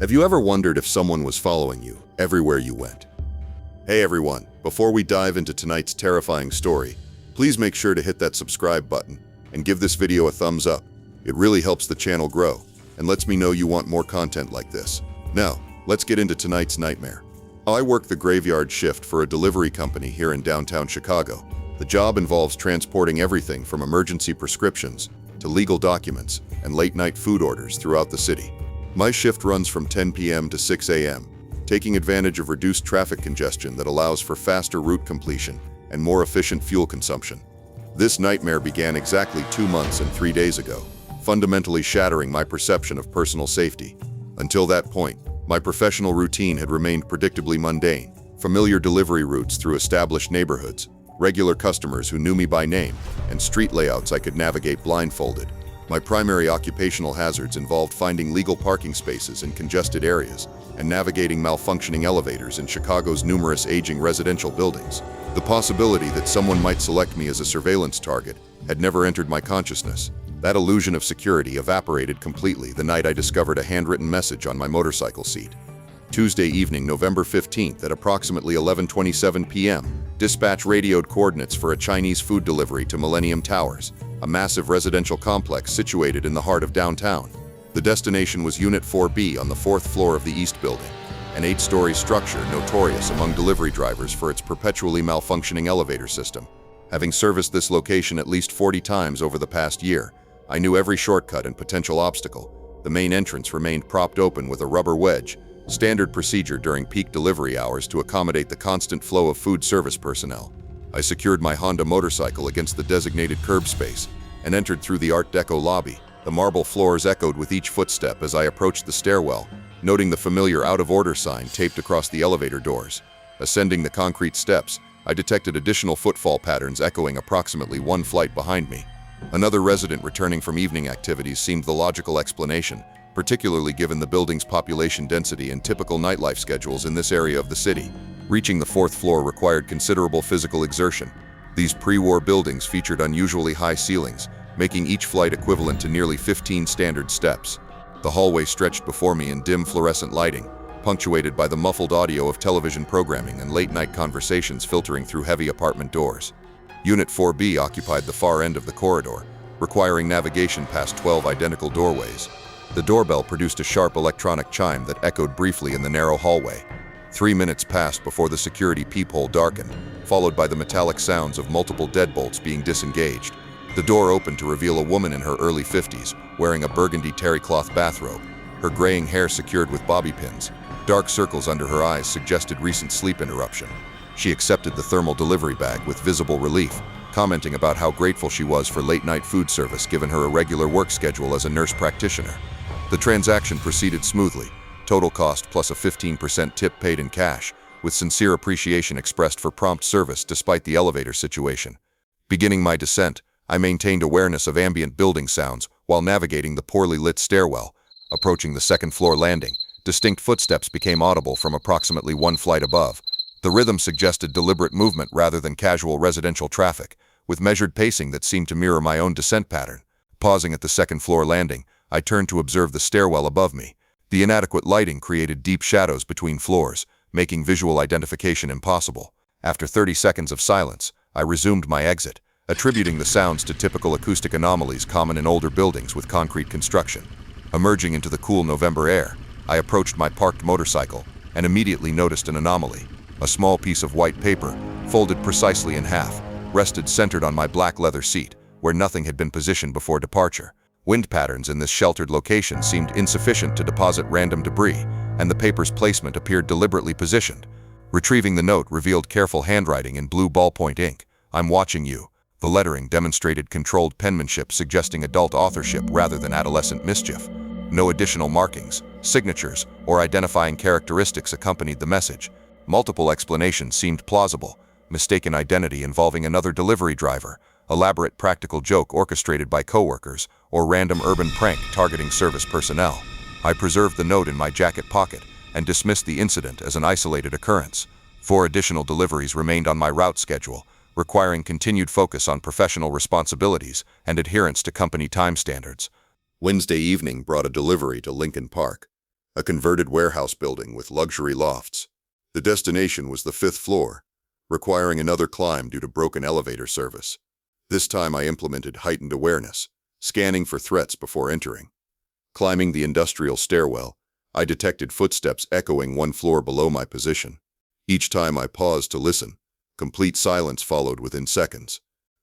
Have you ever wondered if someone was following you everywhere you went? Hey everyone, before we dive into tonight's terrifying story, please make sure to hit that subscribe button and give this video a thumbs up. It really helps the channel grow and lets me know you want more content like this. Now, let's get into tonight's nightmare. I work the graveyard shift for a delivery company here in downtown Chicago. The job involves transporting everything from emergency prescriptions to legal documents and late-night food orders throughout the city. My shift runs from 10 p.m. to 6 a.m., taking advantage of reduced traffic congestion that allows for faster route completion and more efficient fuel consumption. This nightmare began exactly 2 months and 3 days ago, fundamentally shattering my perception of personal safety. Until that point, my professional routine had remained predictably mundane. Familiar delivery routes through established neighborhoods, regular customers who knew me by name, and street layouts I could navigate blindfolded. My primary occupational hazards involved finding legal parking spaces in congested areas and navigating malfunctioning elevators in Chicago's numerous aging residential buildings. The possibility that someone might select me as a surveillance target had never entered my consciousness. That illusion of security evaporated completely the night I discovered a handwritten message on my motorcycle seat. Tuesday evening, November 15th at approximately 11:27 p.m., dispatch radioed coordinates for a Chinese food delivery to Millennium Towers, a massive residential complex situated in the heart of downtown. The destination was Unit 4B on the 4th floor of the East Building, an 8-story structure notorious among delivery drivers for its perpetually malfunctioning elevator system. Having serviced this location at least 40 times over the past year, I knew every shortcut and potential obstacle. The main entrance remained propped open with a rubber wedge, standard procedure during peak delivery hours to accommodate the constant flow of food service personnel. I secured my Honda motorcycle against the designated curb space and entered through the Art Deco lobby. The marble floors echoed with each footstep as I approached the stairwell, noting the familiar out-of-order sign taped across the elevator doors. Ascending the concrete steps, I detected additional footfall patterns echoing approximately 1 flight behind me. Another resident returning from evening activities seemed the logical explanation, particularly given the building's population density and typical nightlife schedules in this area of the city. Reaching the 4th floor required considerable physical exertion. These pre-war buildings featured unusually high ceilings, making each flight equivalent to nearly 15 standard steps. The hallway stretched before me in dim fluorescent lighting, punctuated by the muffled audio of television programming and late-night conversations filtering through heavy apartment doors. Unit 4B occupied the far end of the corridor, requiring navigation past 12 identical doorways. The doorbell produced a sharp electronic chime that echoed briefly in the narrow hallway. 3 minutes passed before the security peephole darkened, followed by the metallic sounds of multiple deadbolts being disengaged. The door opened to reveal a woman in her early 50s, wearing a burgundy terry cloth bathrobe, her graying hair secured with bobby pins. Dark circles under her eyes suggested recent sleep interruption. She accepted the thermal delivery bag with visible relief, commenting about how grateful she was for late-night food service given her irregular work schedule as a nurse practitioner. The transaction proceeded smoothly, total cost plus a 15% tip paid in cash, with sincere appreciation expressed for prompt service despite the elevator situation. Beginning my descent, I maintained awareness of ambient building sounds while navigating the poorly lit stairwell. Approaching the 2nd floor landing, distinct footsteps became audible from approximately 1 flight above. The rhythm suggested deliberate movement rather than casual residential traffic, with measured pacing that seemed to mirror my own descent pattern. Pausing at the 2nd floor landing, I turned to observe the stairwell above me. The inadequate lighting created deep shadows between floors, making visual identification impossible. After 30 seconds of silence, I resumed my exit, attributing the sounds to typical acoustic anomalies common in older buildings with concrete construction. Emerging into the cool November air, I approached my parked motorcycle and immediately noticed an anomaly. A small piece of white paper, folded precisely in half, rested centered on my black leather seat, where nothing had been positioned before departure. Wind patterns in this sheltered location seemed insufficient to deposit random debris, and the paper's placement appeared deliberately positioned. Retrieving the note revealed careful handwriting in blue ballpoint ink. "I'm watching you." The lettering demonstrated controlled penmanship suggesting adult authorship rather than adolescent mischief. No additional markings, signatures, or identifying characteristics accompanied the message. Multiple explanations seemed plausible: mistaken identity involving another delivery driver, elaborate practical joke orchestrated by coworkers, or random urban prank targeting service personnel. I preserved the note in my jacket pocket and dismissed the incident as an isolated occurrence. 4 additional deliveries remained on my route schedule, requiring continued focus on professional responsibilities and adherence to company time standards. Wednesday evening brought a delivery to Lincoln Park. a converted warehouse building with luxury lofts. The destination was the 5th floor, requiring another climb due to broken elevator service. This time I implemented heightened awareness, scanning for threats before entering. Climbing the industrial stairwell, I detected footsteps echoing 1 floor below my position. Each time I paused to listen, complete silence followed within seconds.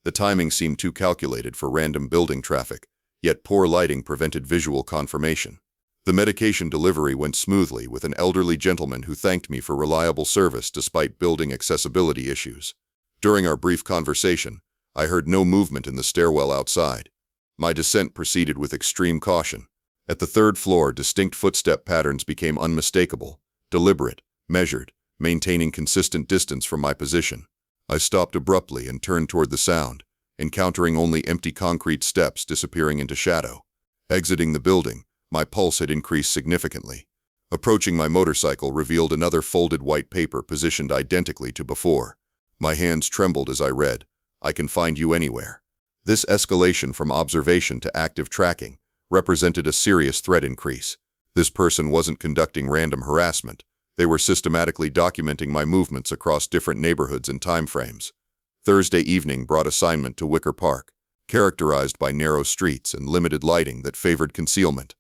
The timing seemed too calculated for random building traffic, yet poor lighting prevented visual confirmation. The medication delivery went smoothly with an elderly gentleman who thanked me for reliable service despite building accessibility issues. During our brief conversation, I heard no movement in the stairwell outside. My descent proceeded with extreme caution. At the 3rd floor, distinct footstep patterns became unmistakable, deliberate, measured, maintaining consistent distance from my position. I stopped abruptly and turned toward the sound, encountering only empty concrete steps disappearing into shadow. Exiting the building, my pulse had increased significantly. Approaching my motorcycle revealed another folded white paper positioned identically to before. My hands trembled as I read, "I can find you anywhere." This escalation from observation to active tracking represented a serious threat increase. This person wasn't conducting random harassment. They were systematically documenting my movements across different neighborhoods and time frames. Thursday evening brought assignment to Wicker Park, characterized by narrow streets and limited lighting that favored concealment.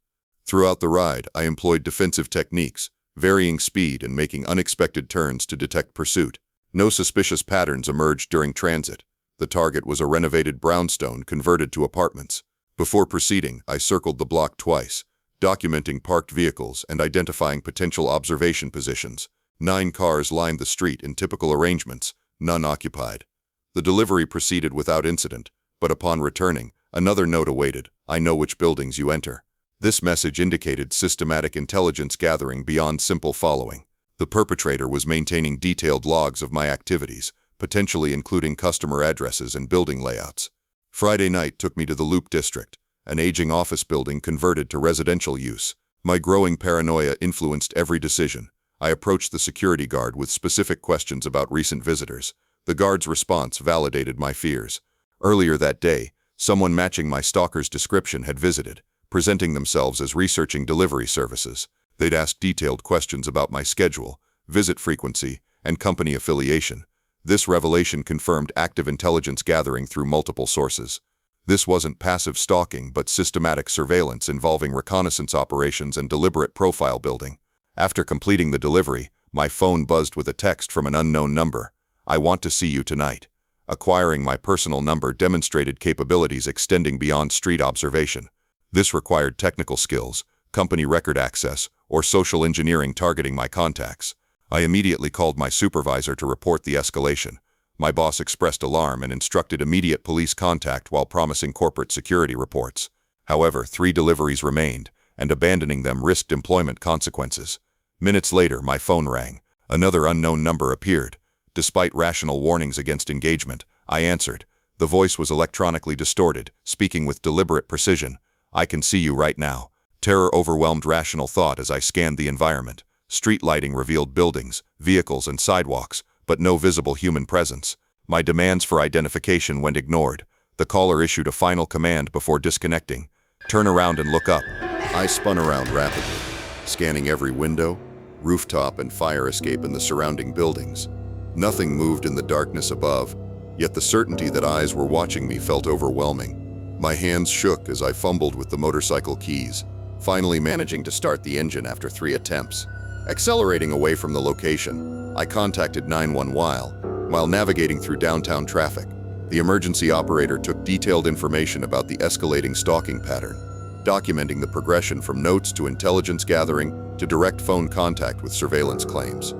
Throughout the ride, I employed defensive techniques, varying speed and making unexpected turns to detect pursuit. No suspicious patterns emerged during transit. The target was a renovated brownstone converted to apartments. Before proceeding, I circled the block twice, documenting parked vehicles and identifying potential observation positions. 9 cars lined the street in typical arrangements, none occupied. The delivery proceeded without incident, but upon returning, another note awaited: "I know which buildings you enter." This message indicated systematic intelligence gathering beyond simple following. The perpetrator was maintaining detailed logs of my activities, potentially including customer addresses and building layouts. Friday night took me to the Loop District, an aging office building converted to residential use. My growing paranoia influenced every decision. I approached the security guard with specific questions about recent visitors. The guard's response validated my fears. Earlier that day, someone matching my stalker's description had visited, presenting themselves as researching delivery services. They'd asked detailed questions about my schedule, visit frequency, and company affiliation. This revelation confirmed active intelligence gathering through multiple sources. This wasn't passive stalking but systematic surveillance involving reconnaissance operations and deliberate profile building. After completing the delivery, my phone buzzed with a text from an unknown number. "I want to see you tonight." Acquiring my personal number demonstrated capabilities extending beyond street observation. This required technical skills, company record access, or social engineering targeting my contacts. I immediately called my supervisor to report the escalation. My boss expressed alarm and instructed immediate police contact while promising corporate security reports. However, 3 deliveries remained, and abandoning them risked employment consequences. Minutes later, my phone rang. Another unknown number appeared. Despite rational warnings against engagement, I answered. The voice was electronically distorted, speaking with deliberate precision. "I can see you right now." Terror overwhelmed rational thought as I scanned the environment. Street lighting revealed buildings, vehicles, and sidewalks, but no visible human presence. My demands for identification went ignored. The caller issued a final command before disconnecting. "Turn around and look up." I spun around rapidly, scanning every window, rooftop, and fire escape in the surrounding buildings. Nothing moved in the darkness above, yet the certainty that eyes were watching me felt overwhelming. My hands shook as I fumbled with the motorcycle keys, finally managing to start the engine after 3 attempts. Accelerating away from the location, I contacted 911 while navigating through downtown traffic. The emergency operator took detailed information about the escalating stalking pattern, documenting the progression from notes to intelligence gathering to direct phone contact with surveillance claims.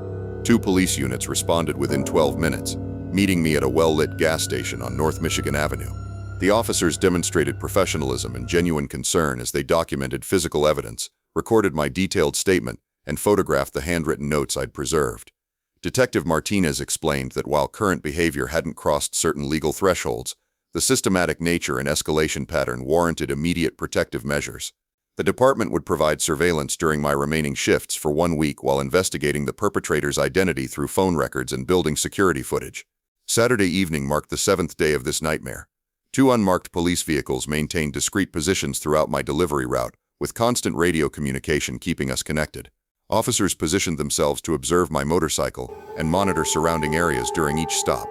2 police units responded within 12 minutes, meeting me at a well-lit gas station on North Michigan Avenue. The officers demonstrated professionalism and genuine concern as they documented physical evidence, recorded my detailed statement, and photographed the handwritten notes I'd preserved. Detective Martinez explained that while current behavior hadn't crossed certain legal thresholds, the systematic nature and escalation pattern warranted immediate protective measures. The department would provide surveillance during my remaining shifts for 1 week while investigating the perpetrator's identity through phone records and building security footage. Saturday evening marked the 7th day of this nightmare. 2 unmarked police vehicles maintained discrete positions throughout my delivery route, with constant radio communication keeping us connected. Officers positioned themselves to observe my motorcycle and monitor surrounding areas during each stop.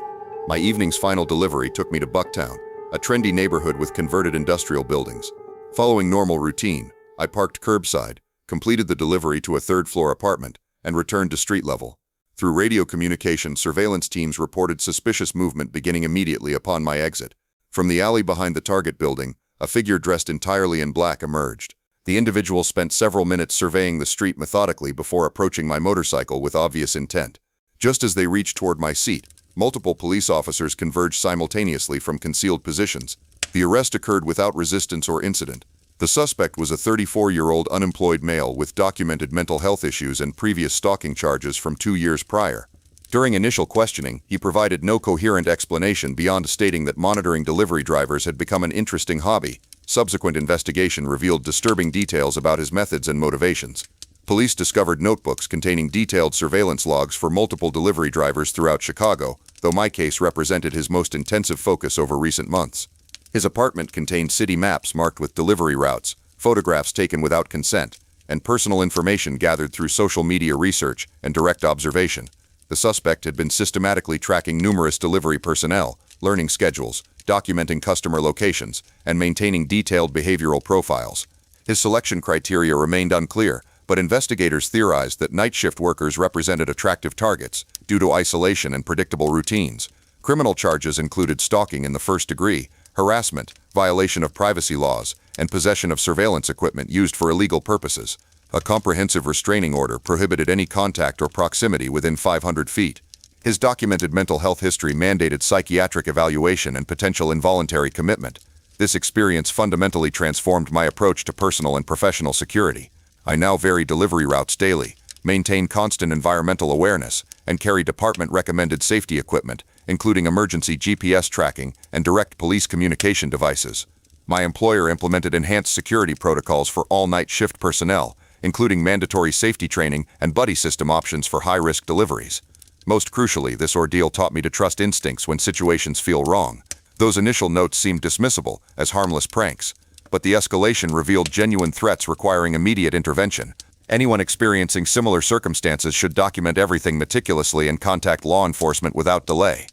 My evening's final delivery took me to Bucktown, a trendy neighborhood with converted industrial buildings. Following normal routine, I parked curbside, completed the delivery to a third-floor apartment, and returned to street level. Through radio communication, surveillance teams reported suspicious movement beginning immediately upon my exit. From the alley behind the target building, a figure dressed entirely in black emerged. The individual spent several minutes surveying the street methodically before approaching my motorcycle with obvious intent. Just as they reached toward my seat, multiple police officers converged simultaneously from concealed positions. The arrest occurred without resistance or incident. The suspect was a 34-year-old unemployed male with documented mental health issues and previous stalking charges from 2 years prior. During initial questioning, he provided no coherent explanation beyond stating that monitoring delivery drivers had become an interesting hobby. Subsequent investigation revealed disturbing details about his methods and motivations. Police discovered notebooks containing detailed surveillance logs for multiple delivery drivers throughout Chicago, though my case represented his most intensive focus over recent months. His apartment contained city maps marked with delivery routes, photographs taken without consent, and personal information gathered through social media research and direct observation. The suspect had been systematically tracking numerous delivery personnel, learning schedules, documenting customer locations, and maintaining detailed behavioral profiles. His selection criteria remained unclear, but investigators theorized that night shift workers represented attractive targets due to isolation and predictable routines. Criminal charges included stalking in the first degree, harassment, violation of privacy laws, and possession of surveillance equipment used for illegal purposes. A comprehensive restraining order prohibited any contact or proximity within 500 feet. His documented mental health history mandated psychiatric evaluation and potential involuntary commitment. This experience fundamentally transformed my approach to personal and professional security. I now vary delivery routes daily, maintain constant environmental awareness, and carry department-recommended safety equipment, including emergency GPS tracking and direct police communication devices. My employer implemented enhanced security protocols for all night shift personnel, including mandatory safety training and buddy system options for high-risk deliveries. Most crucially, this ordeal taught me to trust instincts when situations feel wrong. Those initial notes seemed dismissible as harmless pranks, but the escalation revealed genuine threats requiring immediate intervention. Anyone experiencing similar circumstances should document everything meticulously and contact law enforcement without delay.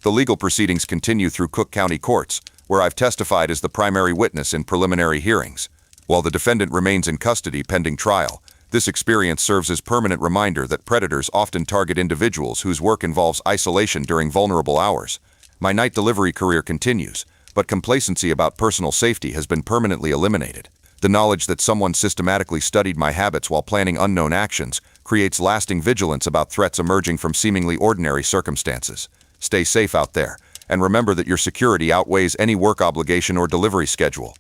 The legal proceedings continue through Cook County courts, where I've testified as the primary witness in preliminary hearings. While the defendant remains in custody pending trial, this experience serves as permanent reminder that predators often target individuals whose work involves isolation during vulnerable hours. My night delivery career continues, but complacency about personal safety has been permanently eliminated. The knowledge that someone systematically studied my habits while planning unknown actions creates lasting vigilance about threats emerging from seemingly ordinary circumstances. Stay safe out there, and remember that your security outweighs any work obligation or delivery schedule.